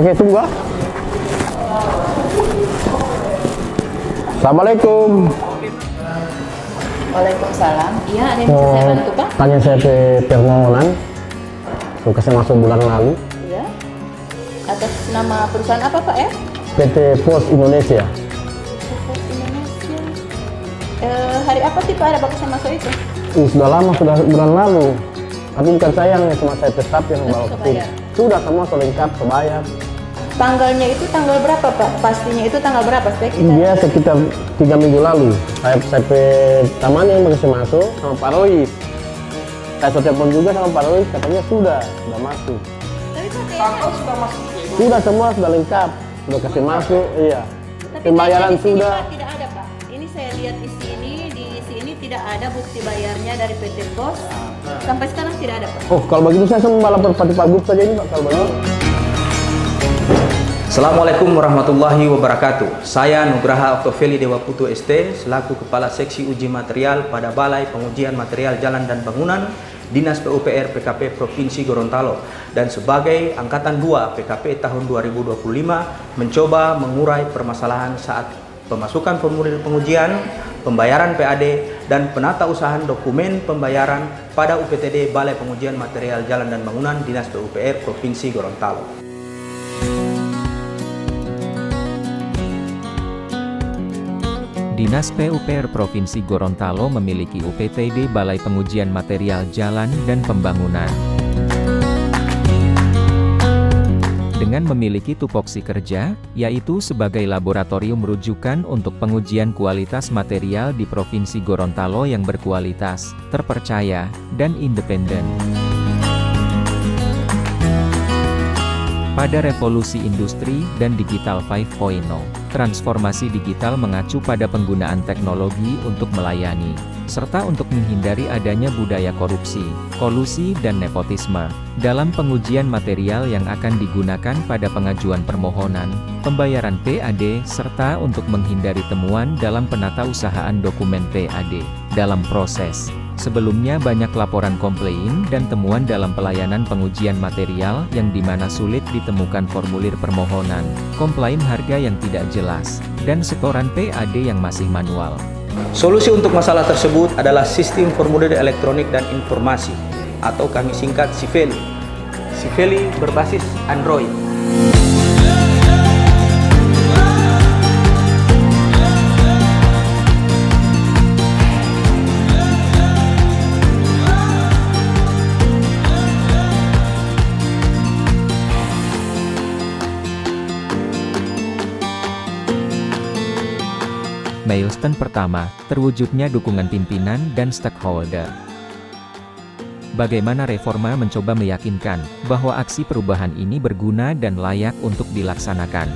Oke, tunggu. Assalamualaikum. Waalaikumsalam. Iya, ada yang bisa saya bantu, Pak? Tanya saya ke permohonan. Suka saya masuk bulan lalu. Iya. Atas nama perusahaan apa, Pak, ya? PT Pos Indonesia. Pos Indonesia. Hari apa sih, Pak, ada bapak saya masuk itu? Sudah lama, sudah bulan lalu. Tapi bukan saya yang cuma saya tetap yang bawa ke sini. Sudah semua lengkap, sebayar. Tanggalnya itu tanggal berapa, Pak? Pastinya itu tanggal berapa? Iya, sekitar 3 minggu lalu. Saya taman yang masih masuk sama Pak Rois. Saya telepon juga sama Pak Rois, katanya sudah masuk. Tapi Pak, sudah masuk juga. Sudah, semua sudah lengkap, sudah kasih masuk, iya. tapi Pembayaran di sini, sudah. Pak, tidak ada, Pak. Ini saya lihat di sini tidak ada bukti bayarnya dari PT Pos. Sampai sekarang tidak ada, Pak. Oh, kalau begitu saya sama lapor Pak Gub saja ini, Pak, kalau begitu. Assalamualaikum warahmatullahi wabarakatuh. Saya Nugraha Oktofeli Dewa Putu ST selaku Kepala Seksi Uji Material pada Balai Pengujian Material Jalan dan Bangunan Dinas PUPR PKP Provinsi Gorontalo dan sebagai Angkatan 2 PKP tahun 2025 mencoba mengurai permasalahan saat pemasukan formulir pengujian, pembayaran PAD, dan penatausahaan dokumen pembayaran pada UPTD Balai Pengujian Material Jalan dan Bangunan Dinas PUPR Provinsi Gorontalo. Dinas PUPR Provinsi Gorontalo memiliki UPTD Balai Pengujian Material Jalan dan Pembangunan. Dengan memiliki tupoksi kerja, yaitu sebagai laboratorium rujukan untuk pengujian kualitas material di Provinsi Gorontalo yang berkualitas, terpercaya, dan independen. Pada revolusi industri dan digital 5.0, transformasi digital mengacu pada penggunaan teknologi untuk melayani, serta untuk menghindari adanya budaya korupsi, kolusi dan nepotisme, dalam pengujian material yang akan digunakan pada pengajuan permohonan, pembayaran PAD, serta untuk menghindari temuan dalam penatausahaan dokumen PAD, dalam proses. Sebelumnya banyak laporan komplain dan temuan dalam pelayanan pengujian material yang dimana sulit ditemukan formulir permohonan, komplain harga yang tidak jelas, dan setoran PAD yang masih manual. Solusi untuk masalah tersebut adalah sistem formulir elektronik dan informasi, atau kami singkat SIFELI. SIFELI berbasis Android. Milestone pertama, terwujudnya dukungan pimpinan dan stakeholder. Bagaimana Reforma mencoba meyakinkan bahwa aksi perubahan ini berguna dan layak untuk dilaksanakan.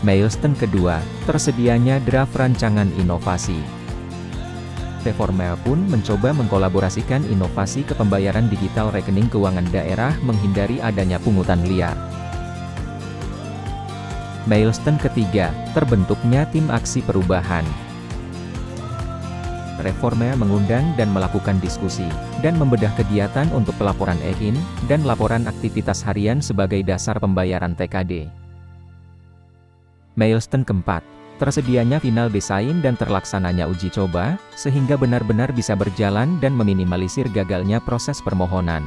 Milestone kedua, tersedianya draft rancangan inovasi. Reforma pun mencoba mengkolaborasikan inovasi kepembayaran digital rekening keuangan daerah menghindari adanya pungutan liar. Milestone ketiga, terbentuknya tim aksi perubahan. Reforma mengundang dan melakukan diskusi, dan membedah kegiatan untuk pelaporan EKIN, dan laporan aktivitas harian sebagai dasar pembayaran TKD. Milestone keempat, tersedianya final desain dan terlaksananya uji coba, sehingga benar-benar bisa berjalan dan meminimalisir gagalnya proses permohonan.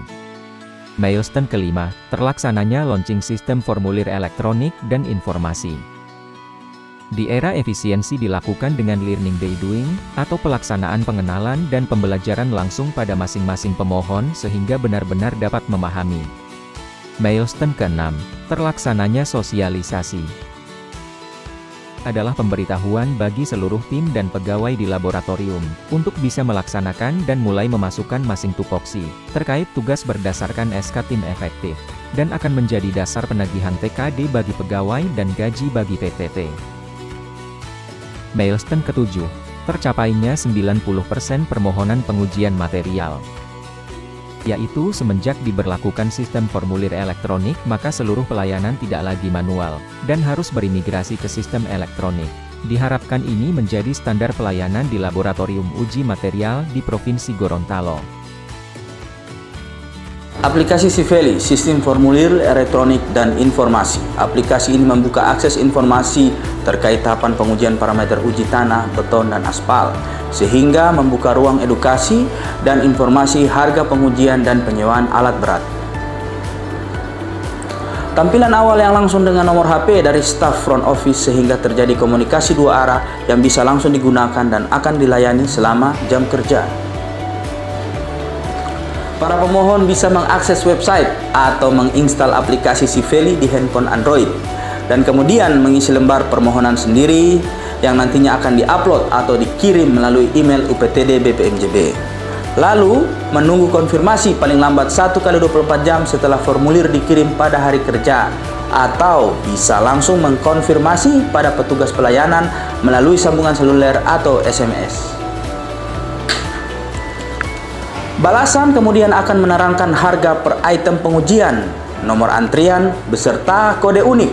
Milestone kelima, terlaksananya launching sistem formulir elektronik dan informasi. Di era efisiensi dilakukan dengan learning by doing, atau pelaksanaan pengenalan dan pembelajaran langsung pada masing-masing pemohon sehingga benar-benar dapat memahami. Milestone keenam, terlaksananya sosialisasi. Adalah pemberitahuan bagi seluruh tim dan pegawai di laboratorium, untuk bisa melaksanakan dan mulai memasukkan masing tupoksi, terkait tugas berdasarkan SK tim efektif, dan akan menjadi dasar penagihan TKD bagi pegawai dan gaji bagi PTT. Milestone ketujuh, tercapainya 90% permohonan pengujian material. Yaitu semenjak diberlakukan sistem formulir elektronik maka seluruh pelayanan tidak lagi manual, dan harus berimigrasi ke sistem elektronik. Diharapkan ini menjadi standar pelayanan di laboratorium uji material di Provinsi Gorontalo. Aplikasi Sifeli, Sistem Formulir Elektronik dan Informasi. Aplikasi ini membuka akses informasi terkait tahapan pengujian parameter uji tanah, beton, dan aspal, sehingga membuka ruang edukasi dan informasi harga pengujian dan penyewaan alat berat. Tampilan awal yang langsung dengan nomor HP dari staf front office sehingga terjadi komunikasi dua arah yang bisa langsung digunakan dan akan dilayani selama jam kerja. Para pemohon bisa mengakses website atau menginstal aplikasi Sifeli di handphone Android dan kemudian mengisi lembar permohonan sendiri yang nantinya akan diupload atau dikirim melalui email UPTD BPMJB. Lalu menunggu konfirmasi paling lambat 1x24 jam setelah formulir dikirim pada hari kerja, atau bisa langsung mengkonfirmasi pada petugas pelayanan melalui sambungan seluler atau SMS. Balasan kemudian akan menerangkan harga per item pengujian, nomor antrian, beserta kode unik,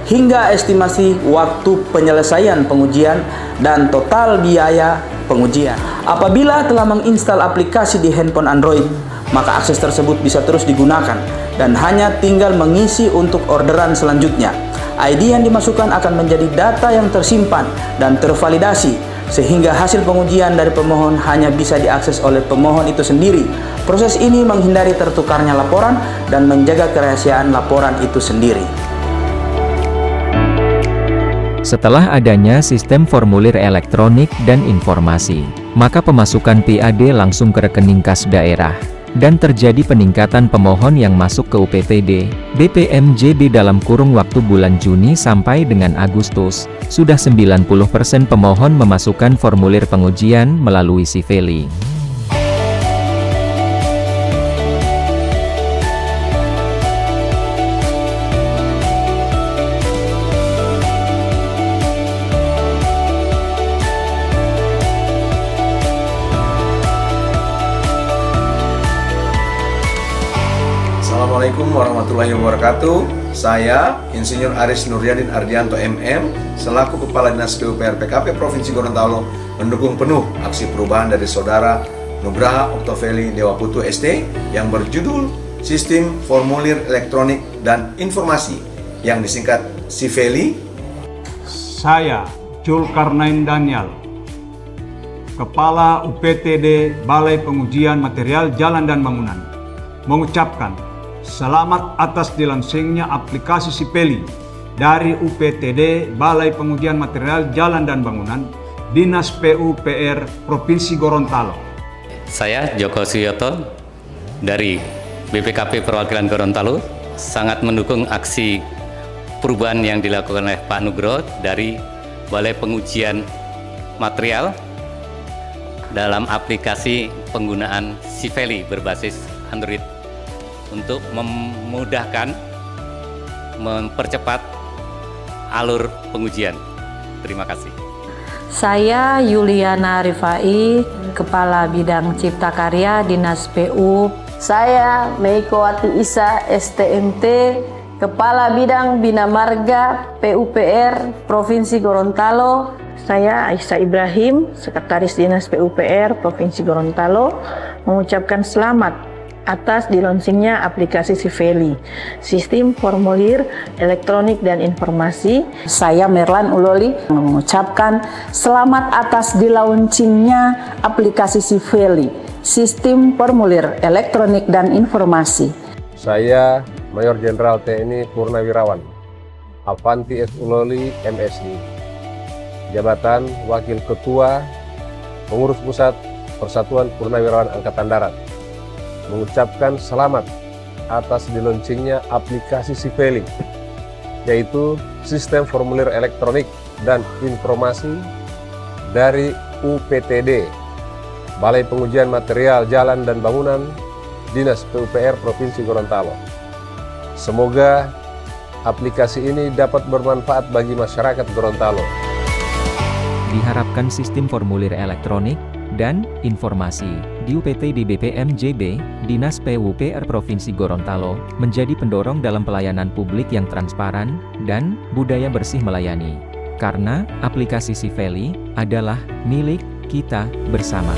hingga estimasi waktu penyelesaian pengujian dan total biaya pengujian. Apabila telah menginstal aplikasi di handphone Android, maka akses tersebut bisa terus digunakan dan hanya tinggal mengisi untuk orderan selanjutnya. ID yang dimasukkan akan menjadi data yang tersimpan dan tervalidasi, sehingga hasil pengujian dari pemohon hanya bisa diakses oleh pemohon itu sendiri. Proses ini menghindari tertukarnya laporan dan menjaga kerahasiaan laporan itu sendiri. Setelah adanya sistem formulir elektronik dan informasi, maka pemasukan PAD langsung ke rekening kas daerah, dan terjadi peningkatan pemohon yang masuk ke UPTD BPMJB dalam kurun waktu bulan Juni sampai dengan Agustus. Sudah 90% pemohon memasukkan formulir pengujian melalui Sifeli. Assalamualaikum warahmatullahi wabarakatuh. Saya Insinyur Aris Nuryadin Ardianto MM selaku Kepala Dinas PUPR PKP Provinsi Gorontalo mendukung penuh aksi perubahan dari Saudara Nugraha Oktaveli Dewaputu ST yang berjudul Sistem Formulir Elektronik dan Informasi yang disingkat Sifeli. Saya Julkarnain Daniel, Kepala UPTD Balai Pengujian Material Jalan dan Bangunan, mengucapkan selamat atas dilansingnya aplikasi Sifeli dari UPTD Balai Pengujian Material Jalan dan Bangunan, Dinas PUPR Provinsi Gorontalo. Saya Joko Suyoto dari BPKP Perwakilan Gorontalo sangat mendukung aksi perubahan yang dilakukan oleh Pak Nugroho dari Balai Pengujian Material dalam aplikasi penggunaan Sifeli berbasis Android untuk memudahkan, mempercepat alur pengujian. Terima kasih. Saya Yuliana Rifai, Kepala Bidang Cipta Karya Dinas PU. Saya Meikowati Isa STMT, Kepala Bidang Bina Marga PUPR Provinsi Gorontalo. Saya Aisyah Ibrahim, Sekretaris Dinas PUPR Provinsi Gorontalo, mengucapkan selamat atas dilaunchingnya aplikasi Sifeli, Sistem Formulir Elektronik dan Informasi. Saya Merlan Uloli mengucapkan selamat atas dilaunchingnya aplikasi Sifeli, Sistem Formulir Elektronik dan Informasi. Saya Mayor Jenderal TNI Purnawirawan Avanti S. Uloli MSI, Jabatan Wakil Ketua Pengurus Pusat Persatuan Purnawirawan Angkatan Darat, mengucapkan selamat atas dilaunchingnya aplikasi Sifeli, yaitu Sistem Formulir Elektronik dan Informasi dari UPTD Balai Pengujian Material Jalan dan Bangunan, Dinas PUPR Provinsi Gorontalo. Semoga aplikasi ini dapat bermanfaat bagi masyarakat Gorontalo. Diharapkan sistem formulir elektronik dan informasi di UPTD BPMJB, Dinas PUPR Provinsi Gorontalo, menjadi pendorong dalam pelayanan publik yang transparan dan budaya bersih melayani. Karena aplikasi Sifeli adalah milik kita bersama.